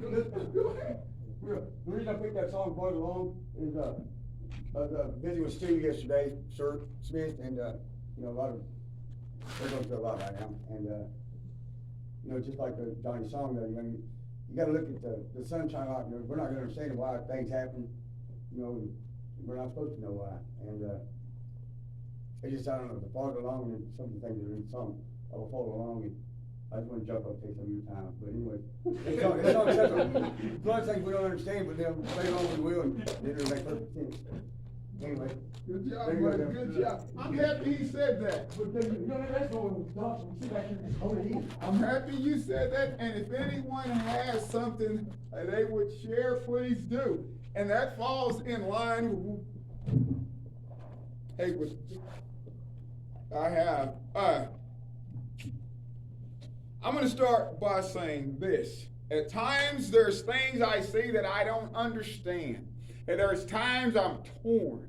Go ahead. The reason I picked that song "Brought Along" is I was busy with Stu yesterday, Sir Smith, and a lot of they're going through a lot right now, and just like the Johnny song, you got to look at the sunshine light. We're not going to understand why things happen. We're not supposed to know why, and it's just I don't know. To follow along and some of the things that are in the song, I will follow along and. I just want to jump up and take some of your time, but anyway, it's not acceptable. A lot of things we don't understand, but then play along with the will, and then it'll make perfect sense. Anyway. Good job, buddy, good job. I'm happy he said that. But that's what we talk, we sit back here and hold it in. I'm happy you said that, and if anyone has something they would share, please do. And that falls in line with, I'm going to start by saying this. At times, there's things I see that I don't understand. And there's times I'm torn.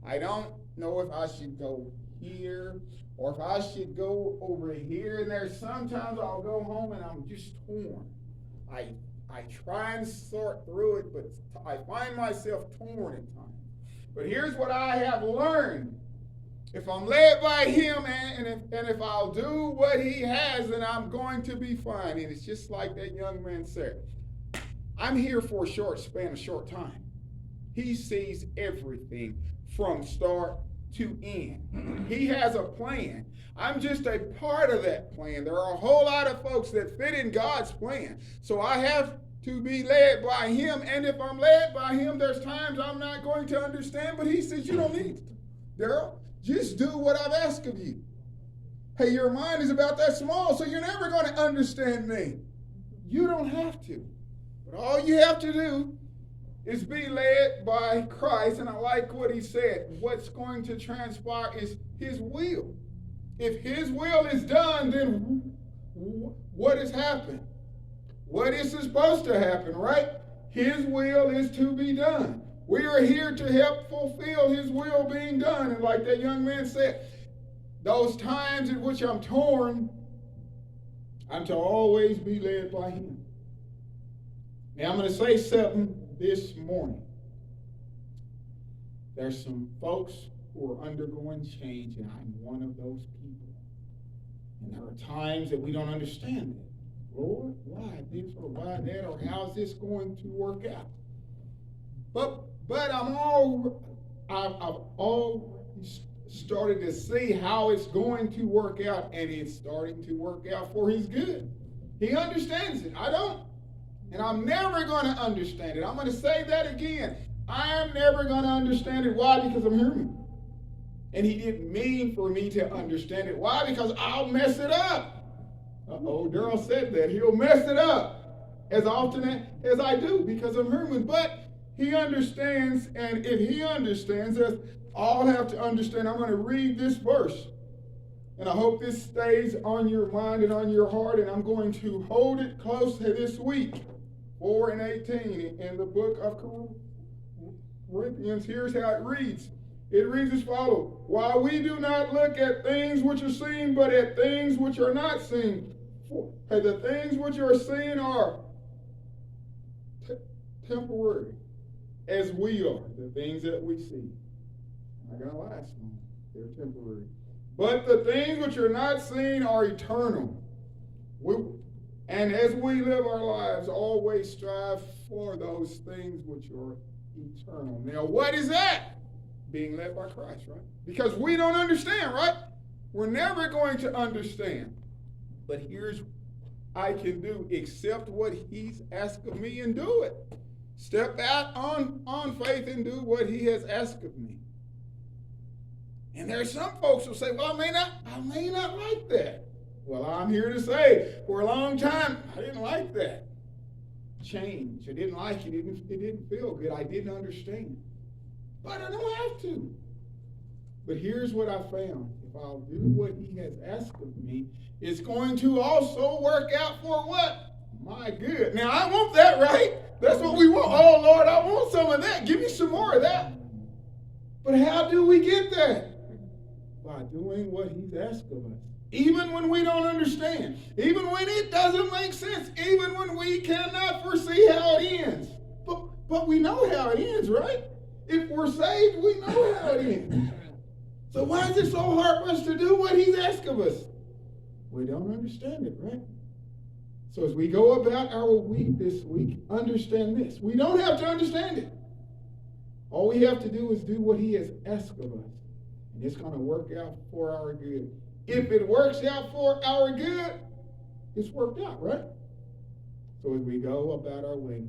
I don't know if I should go here or if I should go over here. And there's sometimes I'll go home and I'm just torn. I try and sort through it, but I find myself torn at times. But here's what I have learned. If I'm led by him and if I'll do what he has, then I'm going to be fine. And it's just like that young man said. I'm here for a short span, a short time. He sees everything from start to end. He has a plan. I'm just a part of that plan. There are a whole lot of folks that fit in God's plan. So I have to be led by him. And if I'm led by him, there's times I'm not going to understand. But he says, you don't need to, Daryl. Just do what I've asked of you. Hey, your mind is about that small, so you're never going to understand me. You don't have to. But all you have to do is be led by Christ. And I like what he said. What's going to transpire is his will. If his will is done, then what has happened? What is supposed to happen, right? His will is to be done. We are here to help fulfill his will being done. And like that young man said, those times in which I'm torn, I'm to always be led by him. Now I'm going to say something this morning. There's some folks who are undergoing change, and I'm one of those people. And there are times that we don't understand it. Lord, why this or why that, or how's this going to work out? But I've already started to see how it's going to work out, and it's starting to work out for his good. He understands it. I don't. And I'm never going to understand it. I'm going to say that again. I'm never going to understand it. Why? Because I'm human. And he didn't mean for me to understand it. Why? Because I'll mess it up. Uh-oh, Daryl said that. He'll mess it up as often as I do because I'm human. But he understands, and if he understands us, all have to understand. I'm going to read this verse, and I hope this stays on your mind and on your heart, and I'm going to hold it close to this week, 4:18 in the book of Corinthians. Here's how it reads. It reads as follows. While we do not look at things which are seen, but at things which are not seen. For the things which are seen are temporary, as we are, the things that we see. Not going to last long. They're temporary. But the things which are not seen are eternal. And as we live our lives, always strive for those things which are eternal. Now, what is that? Being led by Christ, right? Because we don't understand, right? We're never going to understand. But here's what I can do. Accept what he's asked of me and do it. Step out on faith and do what he has asked of me. And there are some folks who say, well, I may not like that. Well, I'm here to say, for a long time, I didn't like that. Change. I didn't like it. It didn't feel good. I didn't understand. But I don't have to. But here's what I found. If I'll do what he has asked of me, it's going to also work out for what? My good. Now, I want that, right? That's what we want. Oh, Lord, I want some of that. Give me some more of that. But how do we get that? By doing what he's asked of us. Even when we don't understand. Even when it doesn't make sense. Even when we cannot foresee we know how it ends, right? If we're saved, we know how it ends. So why is it so hard for us to do what he's asked of us? We don't understand it, right? So as we go about our week this week, understand this. We don't have to understand it. All we have to do is do what he has asked of us. And it's going to work out for our good. If it works out for our good, it's worked out, right? So as we go about our way,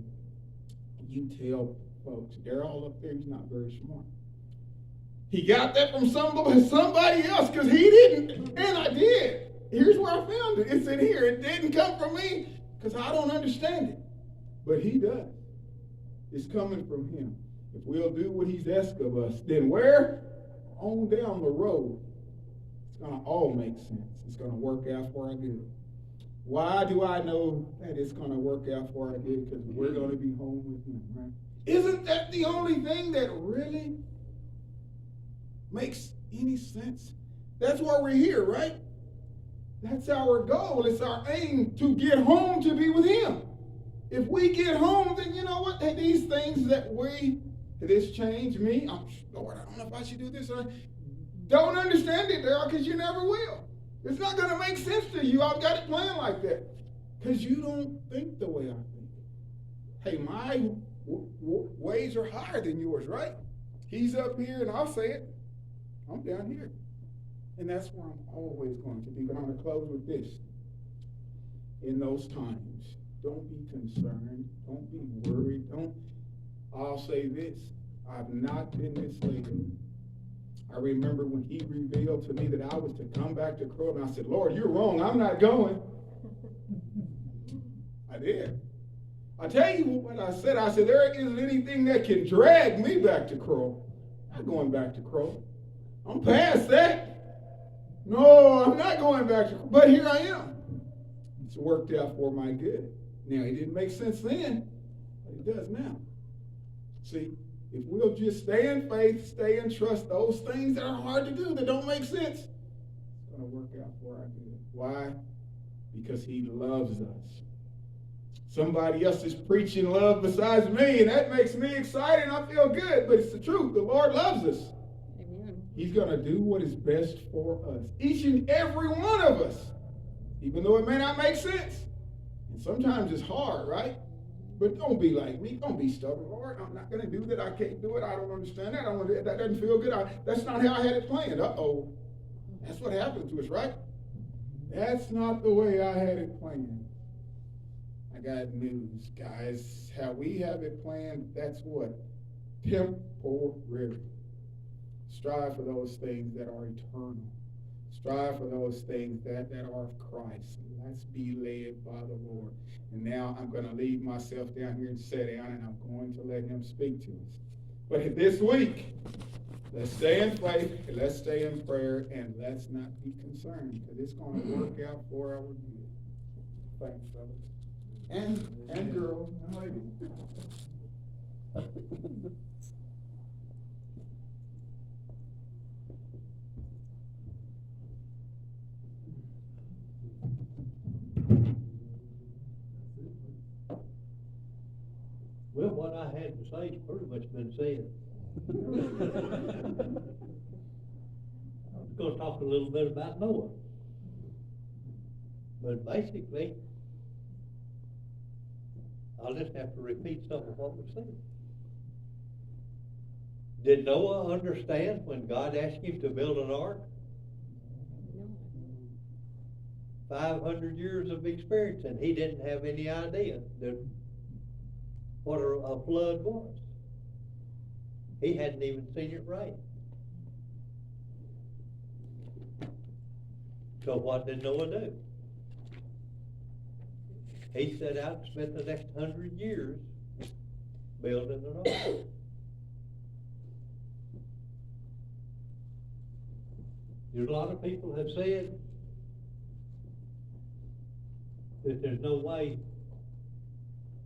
you tell folks, they're all up there, he's not very smart. He got that from somebody else because he didn't, and I did. Here's where I found it. It's in here. It didn't come from me because I don't understand it. But he does. It's coming from him. If we'll do what he's asked of us, then where? On down the road, it's going to all make sense. It's going to work out for our good. Why do I know that it's going to work out for our good? Because we're going to be home with him, right? Isn't that the only thing that really makes any sense? That's why we're here, right? That's our goal. It's our aim to get home to be with him. If we get home, then you know what? These things this changed me. Lord, I don't know if I should do this. Don't understand it, Daryl, because you never will. It's not going to make sense to you. I've got it planned like that. Because you don't think the way I think. Hey, my ways are higher than yours, right? He's up here, and I'll say it. I'm down here. And that's where I'm always going to be. But I'm going to close with this. In those times, don't be concerned. Don't be worried. I'll say this. I've not been misled. I remember when he revealed to me that I was to come back to Crow, and I said, Lord, you're wrong. I'm not going. I did. I tell you what I said. I said, there isn't anything that can drag me back to Crow. I'm not going back to Crow. I'm past that. No, I'm not going back to Crow. But here I am. It's worked out for my good. Now, it didn't make sense then, but it does now. See, if we'll just stay in faith, stay in trust, those things that are hard to do, that don't make sense, it's going to work out for our good. Why? Because he loves us. Somebody else is preaching love besides me, and that makes me excited, and I feel good, but it's the truth. The Lord loves us. Amen. He's going to do what is best for us. Each and every one of us, even though it may not make sense. And sometimes it's hard, right? But don't be like me. Don't be stubborn. Lord, I'm not going to do that. I can't do it. I don't understand that. That doesn't feel good. That's not how I had it planned. Uh-oh. That's what happens to us, right? That's not the way I had it planned. I got news, guys. How we have it planned, that's what? Temporary. Strive for those things that are eternal. Strive for those things that are of Christ. Let's be led by the Lord. And now I'm going to leave myself down here and sit down, and I'm going to let him speak to us. But this week, let's stay in faith, and let's stay in prayer, and let's not be concerned, because it's going to work out for our good. Thanks, brother. And girls, and ladies. Well, what I had to say has pretty much been said. I was going to talk a little bit about Noah. But basically, I'll just have to repeat some of what was said. Did Noah understand when God asked him to build an ark? 500 years of experience, and he didn't have any idea what a flood was. He hadn't even seen it rain. So what did Noah do? He set out and spent the next 100 years building an ark. There's a lot of people have said that there's no way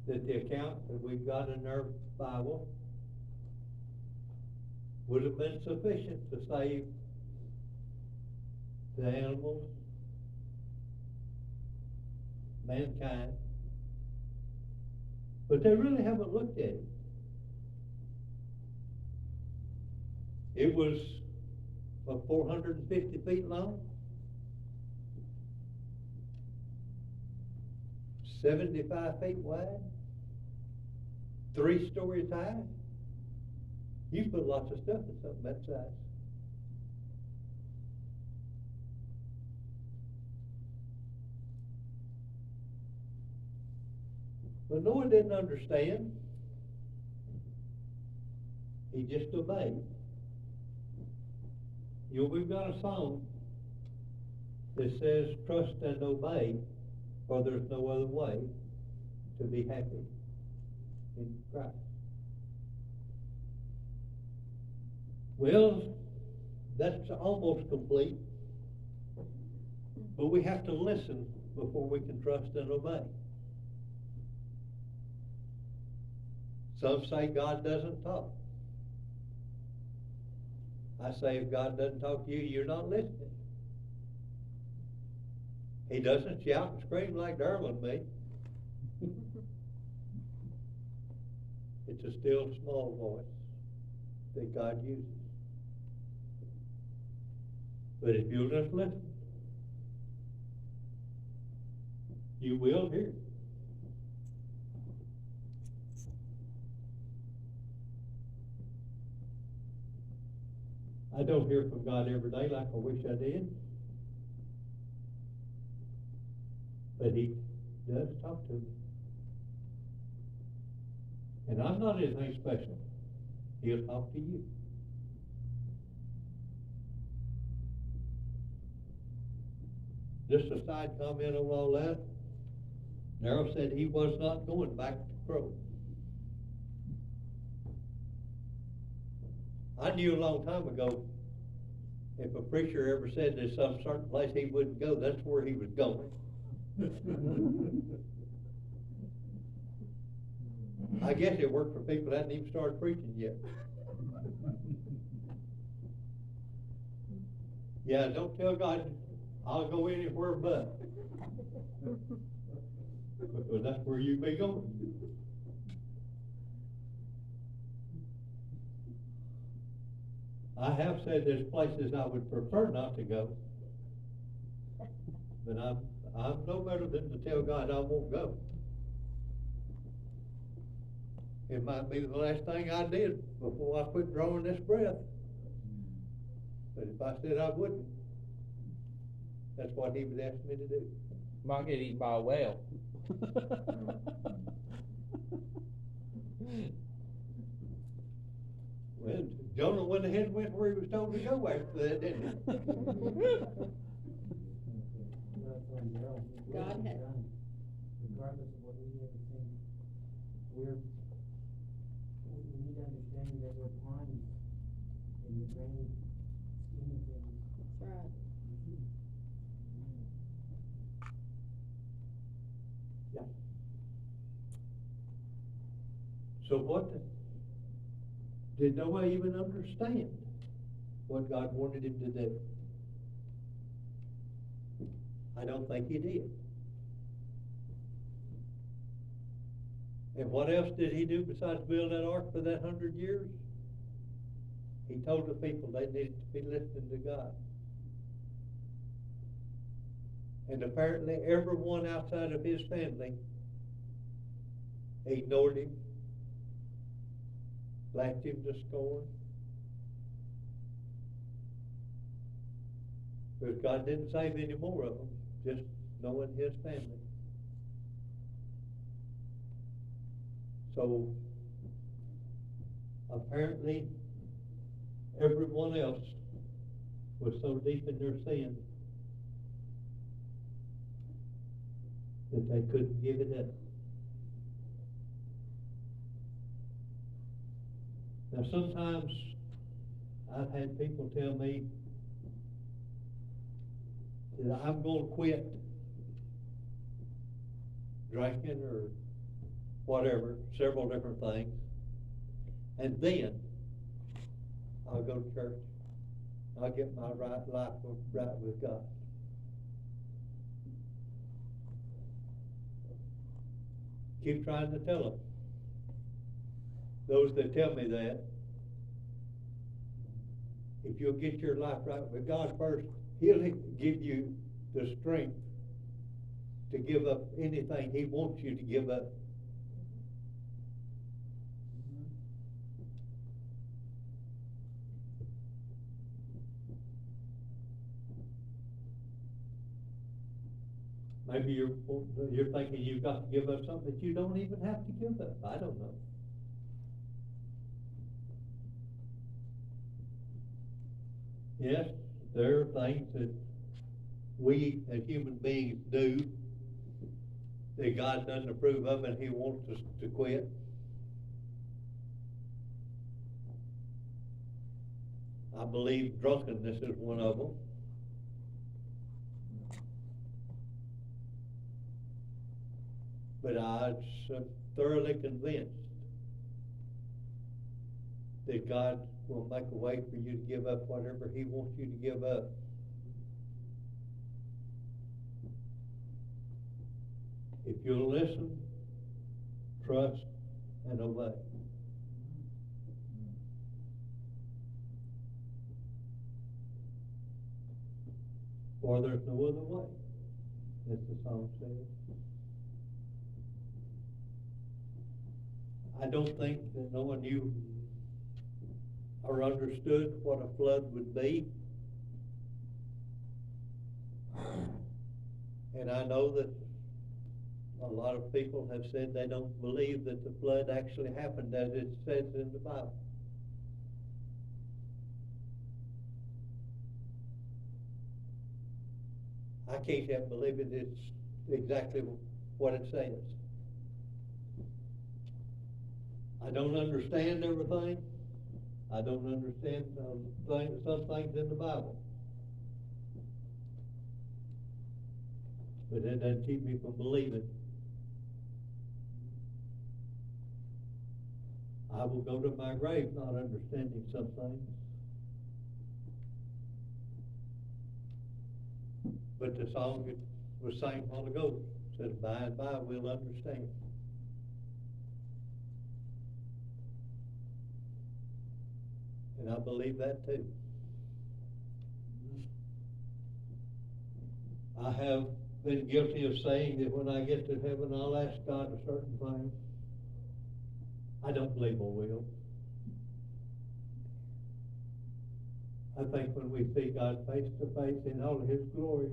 that the account that we've got in our Bible would have been sufficient to save the animals, mankind. But they really haven't looked at it. It was 450 feet long, 75 feet wide, 3 stories high. You put lots of stuff in something that size. But Noah didn't understand. He just obeyed. You know, we've got a song that says, trust and obey, for there's no other way to be happy in Christ. Well, that's almost complete, but we have to listen before we can trust and obey. Some say God doesn't talk. I say if God doesn't talk to you, you're not listening. He doesn't shout and scream like Darla and me. It's a still small voice that God uses. But if you'll just listen, you will hear. I don't hear from God every day like I wish I did. But He does talk to me. And I'm not anything special. He'll talk to you. Just a side comment on all that. Darrell said he was not going back to Crow. I knew a long time ago, if a preacher ever said there's some certain place he wouldn't go, that's where he was going. I guess it worked for people that hadn't even started preaching yet. Yeah, don't tell God I'll go anywhere but. Because that's where you be going. I have said there's places I would prefer not to go. But I'm no better than to tell God I won't go. It might be the last thing I did before I quit drawing this breath. But if I said I wouldn't, that's what He would ask me to do. Might get eaten by a whale. Well, Jonah went ahead and went where he was told to go after that, didn't he? God had. Regardless of what we ever think, we need to understand that we're pawns in the grand scheme of things. That's right. Yeah. So did Noah even understand what God wanted him to do? I don't think he did. And what else did he do besides build that ark for that 100 years? He told the people they needed to be listening to God. And apparently everyone outside of his family ignored him, laughed him to scorn. Because God didn't save any more of them, just Noah and his family. So apparently everyone else was so deep in their sin that they couldn't give it up. Now sometimes I've had people tell me that I'm going to quit drinking or whatever, several different things, and then I'll go to church. I'll get my life right with God. Keep trying to tell them. Those that tell me that, if you'll get your life right with God first, He'll give you the strength to give up anything He wants you to give up. Maybe you're thinking you've got to give up something that you don't even have to give up. I don't know. Yes, there are things that we as human beings do that God doesn't approve of and He wants us to quit. I believe drunkenness is one of them. But I'm thoroughly convinced that God will make a way for you to give up whatever He wants you to give up. If you'll listen, trust, and obey. For there's no other way, as the song says. I don't think that no one knew or understood what a flood would be. And I know that a lot of people have said they don't believe that the flood actually happened as it says in the Bible. I can't help believing it's exactly what it says. I don't understand everything. I don't understand some things in the Bible. But it doesn't keep me from believing. I will go to my grave not understanding some things. But the song that was sang a while ago says, by and by we'll understand. And I believe that too. I have been guilty of saying that when I get to heaven, I'll ask God a certain thing. I don't believe I will. I think when we see God face to face in all of His glory,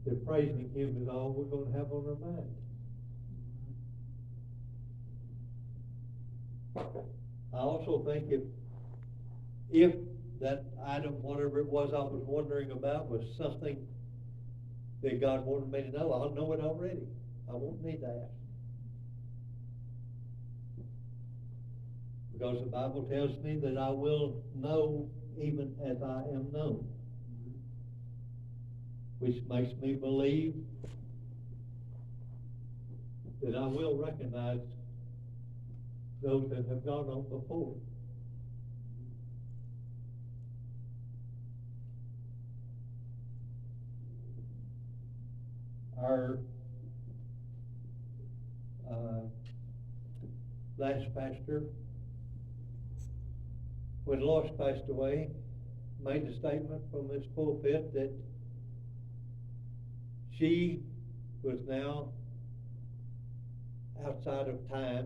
that praising Him is all we're going to have on our mind. I also think if that item, whatever it was I was wondering about, was something that God wanted me to know, I'll know it already. I won't need to ask. Because the Bible tells me that I will know even as I am known. Which makes me believe that I will recognize those that have gone on before. Our last pastor, when Lois passed away, made a statement from this pulpit that she was now outside of time,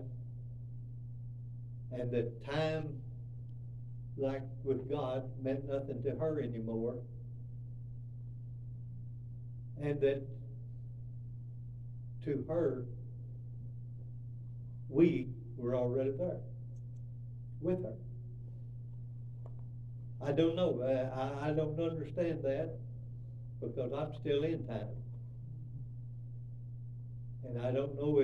and that time, like with God, meant nothing to her anymore, and that to her, we were already there with her. I don't know. I don't understand that because I'm still in time. And I don't know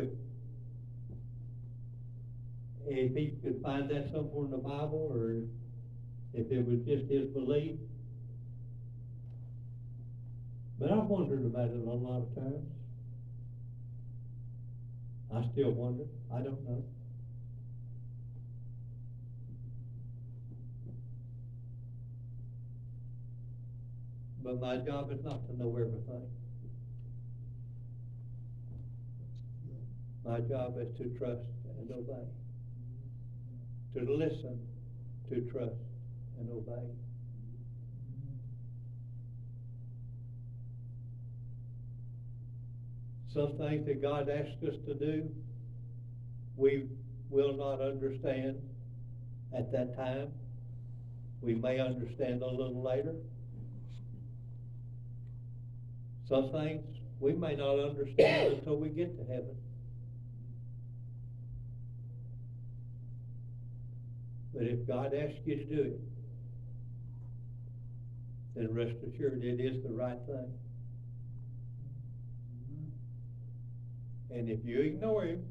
if he could find that somewhere in the Bible or if it was just his belief. But I've wondered about it a lot of times. I still wonder. I don't know. But my job is not to know everything. My job is to trust and obey. To listen, to trust and obey. Some things that God asks us to do, we will not understand at that time. We may understand a little later. Some things we may not understand until we get to heaven. But if God asks you to do it, then rest assured it is the right thing. And if you ignore him,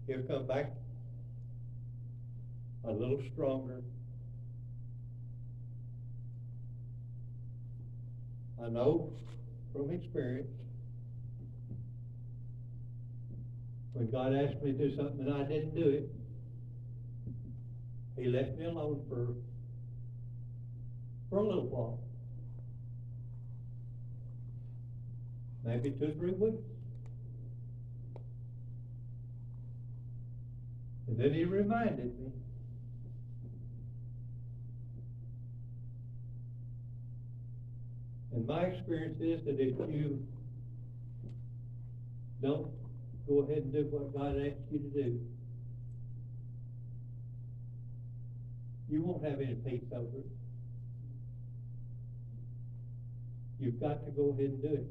he'll come back a little stronger. I know from experience, when God asked me to do something and I didn't do it, he left me alone for a little while. Maybe 2 or 3 weeks. And then he reminded me. And my experience is that if you don't go ahead and do what God asks you to do, you won't have any peace over it. You've got to go ahead and do it.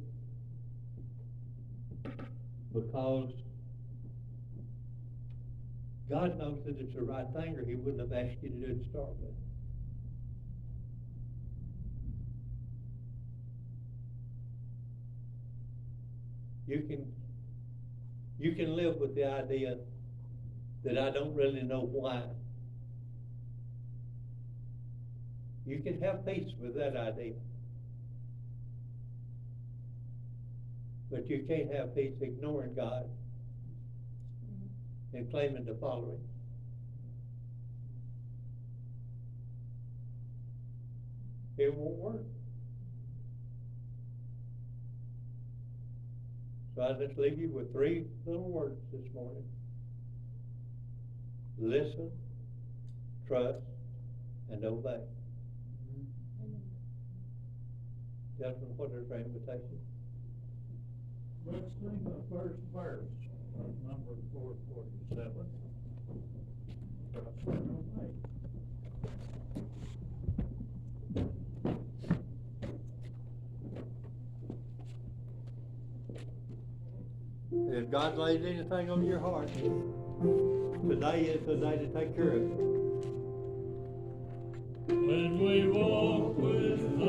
Because God knows that it's the right thing, or he wouldn't have asked you to do it to start with. You can live with the idea that I don't really know why. You can have peace with that idea. But you can't have peace ignoring God and claiming to follow him. It won't work. So I just leave you with 3 little words this morning. Listen, trust, and obey. Gentlemen, what is our invitation? Let's sing the first verse of number 447. Trust and obey. If God lays anything on your heart, today is the day to take care of it. When we walk with the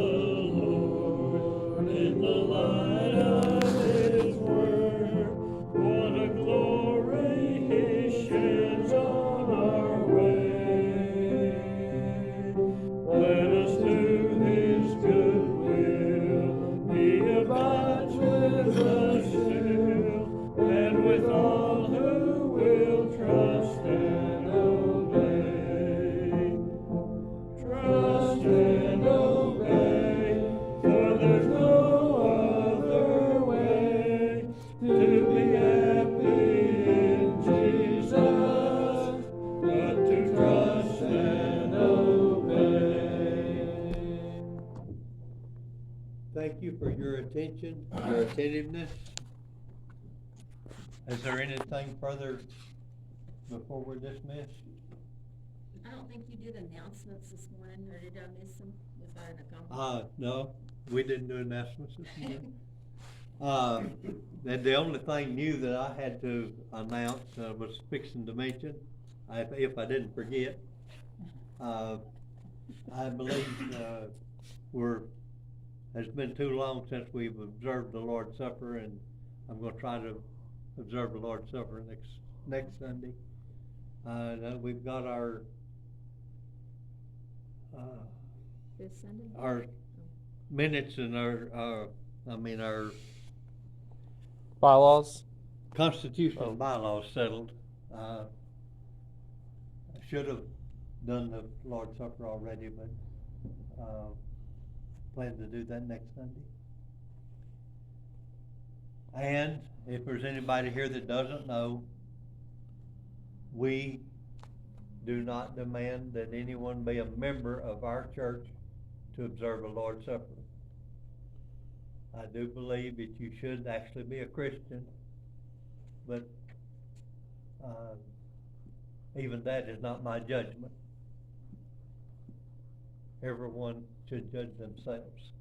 Lord in the light of his word, what a glory he sheds on our way. Let us do his good will, he abides with us still, and with all who will trust and obey. Trust and obey, for there's no other way to be happy in Jesus, but to trust and obey. Thank you for your attention, your attentiveness. Is there anything further before we're dismissed? I don't think you did announcements this morning, or did I miss them? Was that an accomplishment? No, we didn't do announcements this morning. And the only thing new that I had to announce was fixing to mention, if I didn't forget. I believe it's been too long since we've observed the Lord's Supper, and I'm gonna try to observe the Lord's Supper next Sunday. We've got our This Sunday? our minutes and our Bylaws? constitutional bylaws settled. I should have done the Lord's Supper already, but plan to do that next Sunday. And if there's anybody here that doesn't know, we do not demand that anyone be a member of our church to observe a Lord's Supper. I do believe that you should actually be a Christian, but, even that is not my judgment. Everyone should judge themselves.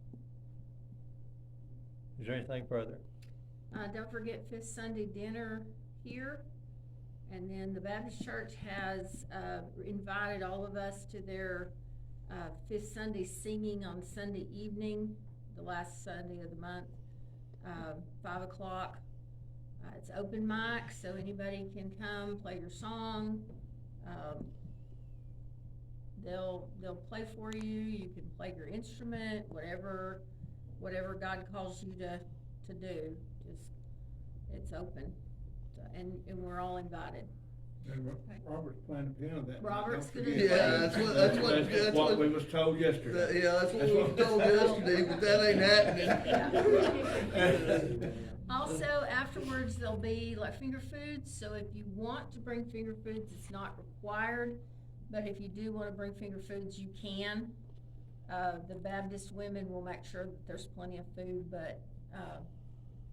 Is there anything further? Don't forget Fifth Sunday dinner here. And then the Baptist Church has, invited all of us to their, Fifth Sunday singing on Sunday evening, the last Sunday of the month, 5 o'clock. It's open mic, so anybody can come, play your song. They'll play for you, you can play your instrument, whatever God calls you to do, just, it's open. So, and we're all invited. And Robert's playing the piano that night. Robert's Don't gonna forget. play. Yeah, that's What we was told yesterday. Yeah, that's what we was told yesterday, but that ain't happening. Also, afterwards, there'll be like finger foods, so if you want to bring finger foods, it's not required, but if you do wanna bring finger foods, you can. The Baptist women will make sure that there's plenty of food, but,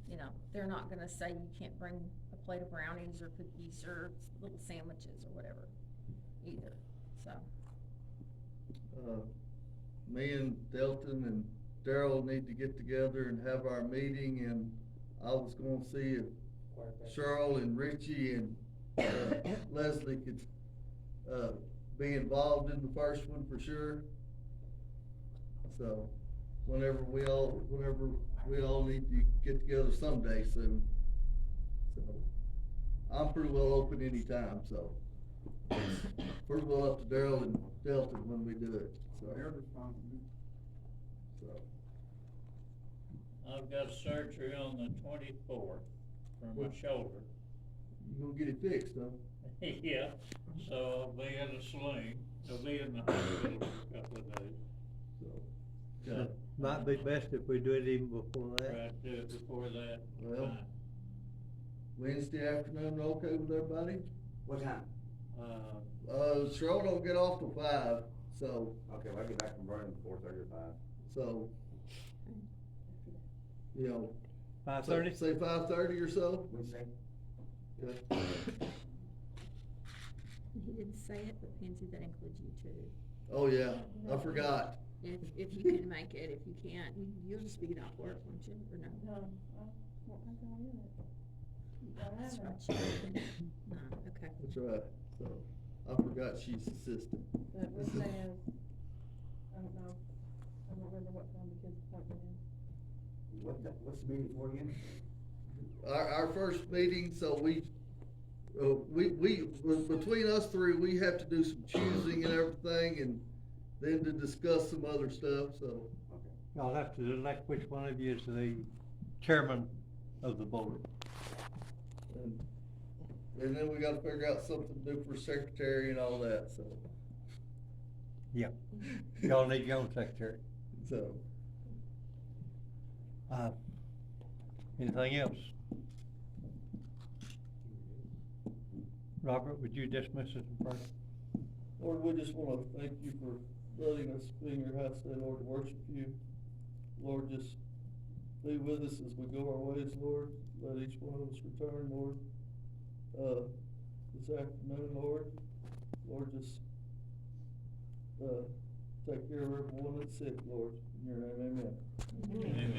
you know, they're not gonna say you can't bring a plate of brownies or cookies or little sandwiches or whatever either, so. Me and Delton and Daryl need to get together and have our meeting, and I was gonna see if Cheryl and Richie and Leslie could be involved in the first one for sure. So, whenever we all need to get together someday soon. So, I'm pretty well open anytime, so. Pretty well up to Daryl and Delton when we do it, so. So, I've got surgery on the 24th for my shoulder. you gonna get it fixed, huh? Yeah, so I'll be in a sling, I'll be in the hospital for a couple of days. So, It might be best if we do it even before that. Try to do it before that. Well, Fine. Wednesday afternoon, okay with everybody? What time? Cheryl don't get off till 5, so, Okay, well, I get back from Vernon 4:30 or 5. so, you know. 5:30? Say 5:30 or so? Wednesday? Yeah. He didn't say it, but Pansy, that includes you too. Oh, yeah, I forgot. If you can make it, if you can't, you'll just be not work, won't you, or no? That's right, you did. No, okay. That's right, so, I forgot she's assistant. But Wednesday is, I don't know, I don't remember what time the kid's appointment is. What's the meeting for again? Our first meeting, so we, between us three, we have to do some choosing and everything, and then to discuss some other stuff, so. Okay. Y'all have to elect which one of you is the chairman of the board. And then we gotta figure out something to do for secretary and all that, so. Yeah. Y'all need your own secretary. So, Anything else? Robert, would you dismiss us in prayer? Lord, we just wanna thank you for letting us be in your house today, Lord, to worship you. Lord, just be with us as we go our ways, Lord. Let each one of us return, Lord, this afternoon, Lord. Lord, just, take care of everyone that's sick, Lord. In your name, amen. Amen.